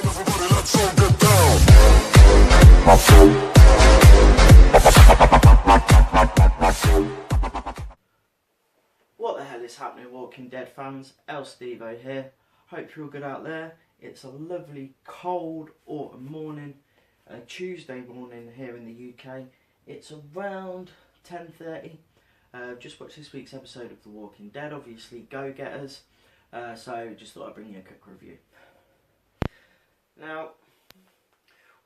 What the hell is happening, Walking Dead fans? El Stevo here. Hope you're all good out there. It's a lovely cold autumn morning, Tuesday morning here in the UK. It's around 10:30. Just watched this week's episode of The Walking Dead, obviously Go Getters. So just thought I'd bring you a quick review. Now,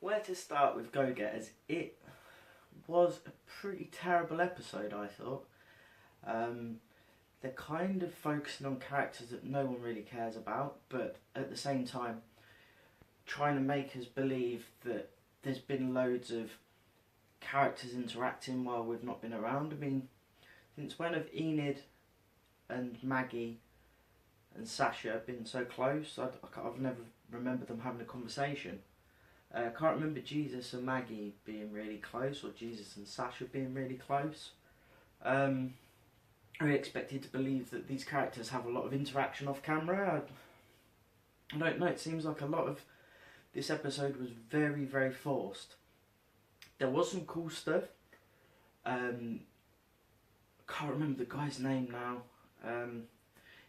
where to start with Go Getters? It was a pretty terrible episode, I thought. They're kind of focusing on characters that no one really cares about, but at the same time trying to make us believe that there's been loads of characters interacting while we've not been around. I mean, since when have Enid and Maggie and Sasha been so close? I've never remembered them having a conversation. I can't remember Jesus and Maggie being really close, or Jesus and Sasha being really close. Are we expected to believe that these characters have a lot of interaction off camera? I don't know, it seems like a lot of this episode was very, very forced. There was some cool stuff. I can't remember the guy's name now.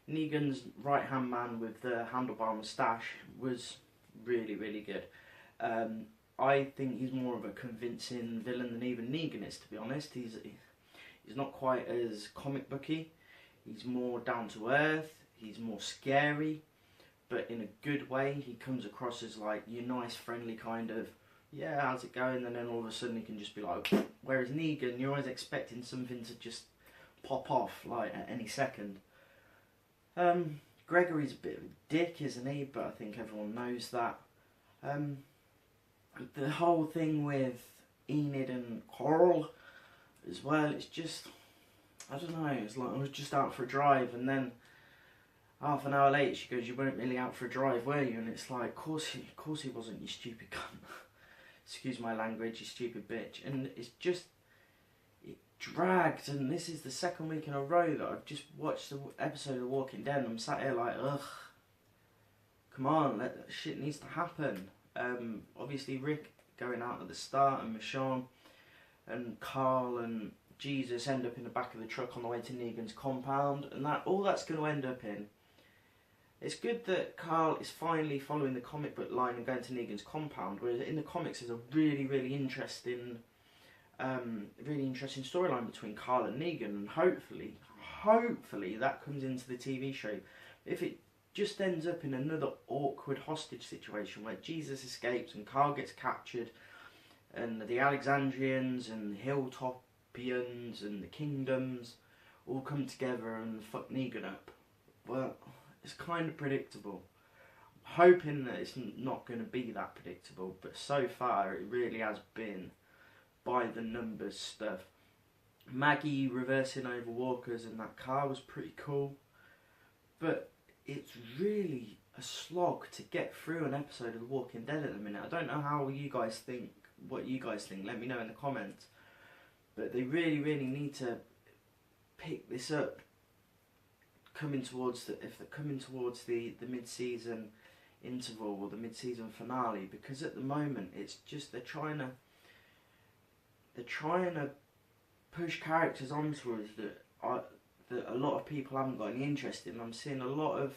Negan's right hand man with the handlebar moustache was really, really good. I think he's more of a convincing villain than even Negan is, to be honest. He's not quite as comic booky. He's more down to earth. He's more scary, but in a good way. He comes across as like your nice, friendly kind of, yeah, how's it going? And then all of a sudden he can just be like, whereas Negan, you're always expecting something to just pop off like at any second. Gregory's a bit of a dick, isn't he? But I think everyone knows that. The whole thing with Enid and Carl as well, it's just, I don't know, it's like I was just out for a drive, and then half an hour later she goes, you weren't really out for a drive, were you? And it's like, of course he wasn't, you stupid cunt. Excuse my language, you stupid bitch. And it's just, it dragged, and this is the second week in a row that I've just watched the episode of The Walking Dead, and I'm sat here like, ugh, come on, that shit needs to happen. Obviously Rick going out at the start, and Michonne and Carl and Jesus end up in the back of the truck on the way to Negan's compound, and all that's going to end up in. It's good that Carl is finally following the comic book line and going to Negan's compound, whereas in the comics there's a really, really interesting storyline between Carl and Negan, and hopefully that comes into the TV show. If it just ends up in another awkward hostage situation where Jesus escapes and Carl gets captured, and the Alexandrians and the Hilltopians and the Kingdoms all come together and fuck Negan up, well, it's kind of predictable. I'm hoping that it's not going to be that predictable, but so far it really has been by the numbers stuff. Maggie reversing over walkers in that car was pretty cool, but it's really a slog to get through an episode of The Walking Dead at the minute. I don't know how you guys think, what you guys think, let me know in the comments. But they really, really need to pick this up if they're coming towards the mid-season interval or the mid-season finale, because at the moment it's just they're trying to push characters onto us that a lot of people haven't got any interest in. I'm seeing a lot of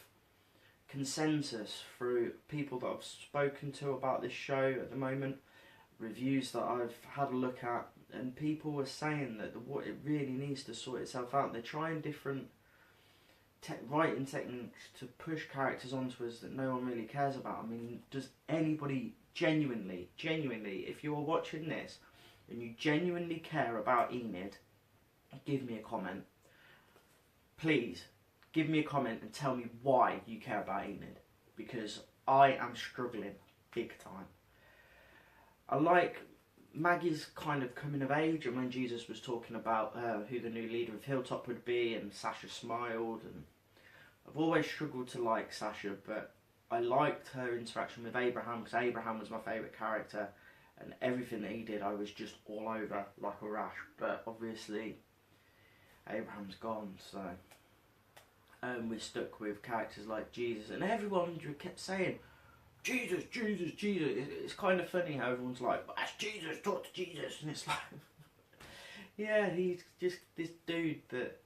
consensus through people that I've spoken to about this show at the moment, reviews that I've had a look at, and people were saying that what it really needs to sort itself out. They're trying different writing techniques to push characters onto us that no one really cares about. I mean, does anybody genuinely, if you're watching this and you genuinely care about Enid, give me a comment. Please, give me a comment and tell me why you care about Enid, because I am struggling big time. I like Maggie's kind of coming of age, and when Jesus was talking about who the new leader of Hilltop would be, and Sasha smiled, and I've always struggled to like Sasha, but I liked her interaction with Abraham, because Abraham was my favourite character, and everything that he did I was just all over like a rash. But obviously Abraham's gone, so we're stuck with characters like Jesus, and everyone kept saying, Jesus, Jesus, Jesus. It's kind of funny how everyone's like, that's Jesus, talk to Jesus. And it's like, yeah, he's just this dude that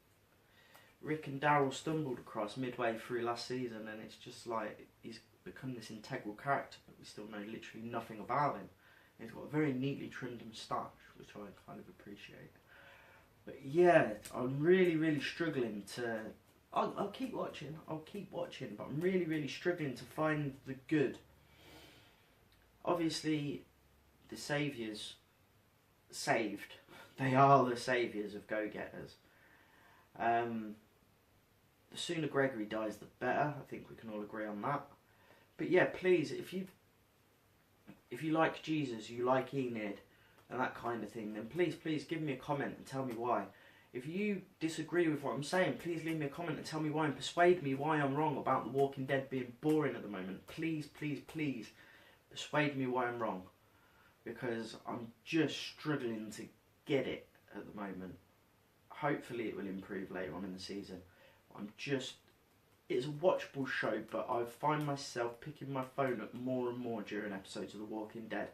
Rick and Daryl stumbled across midway through last season, and it's just like he's become this integral character, but we still know literally nothing about him. And he's got a very neatly trimmed moustache, which I kind of appreciate. But yeah, I'm really, really struggling to... I'll keep watching, but I'm really, really struggling to find the good. Obviously, the saviours saved. They are the saviours of go-getters. The sooner Gregory dies, the better. I think we can all agree on that. But yeah, please, if you like Jesus, you like Enid, and that kind of thing, then please give me a comment and tell me why. If you disagree with what I'm saying, please leave me a comment and tell me why, and persuade me why I'm wrong about The Walking Dead being boring at the moment. Please, please, please persuade me why I'm wrong, because I'm just struggling to get it at the moment. Hopefully it will improve later on in the season. It's a watchable show, but I find myself picking my phone up more and more during episodes of The Walking Dead.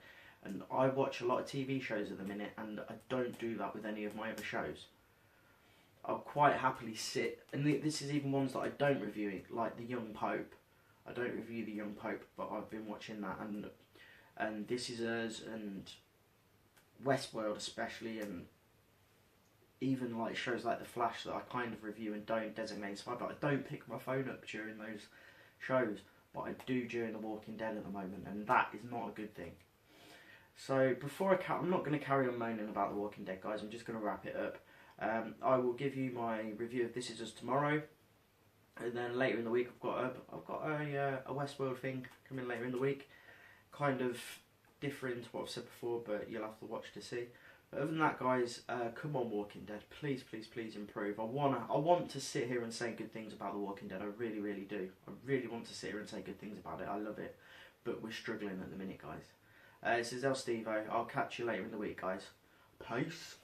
And I watch a lot of TV shows at the minute, and I don't do that with any of my other shows. I'll quite happily sit, and this is even ones that I don't review, like The Young Pope. I don't review The Young Pope, but I've been watching that, and This Is Us, and Westworld especially, and even like shows like The Flash that I kind of review and don't designate spy, but I don't pick my phone up during those shows, but I do during The Walking Dead at the moment, and that is not a good thing. So before I'm not going to carry on moaning about The Walking Dead, guys. I'm just going to wrap it up. I will give you my review of This Is Us tomorrow, and then later in the week I've got a Westworld thing coming later in the week, kind of different to what I've said before, but you'll have to watch to see. But other than that, guys, come on, Walking Dead, please, please, please improve. I want to sit here and say good things about The Walking Dead. I really, really do. I really want to sit here and say good things about it. I love it, but we're struggling at the minute, guys. This is El Stevo. I'll catch you later in the week, guys. Peace.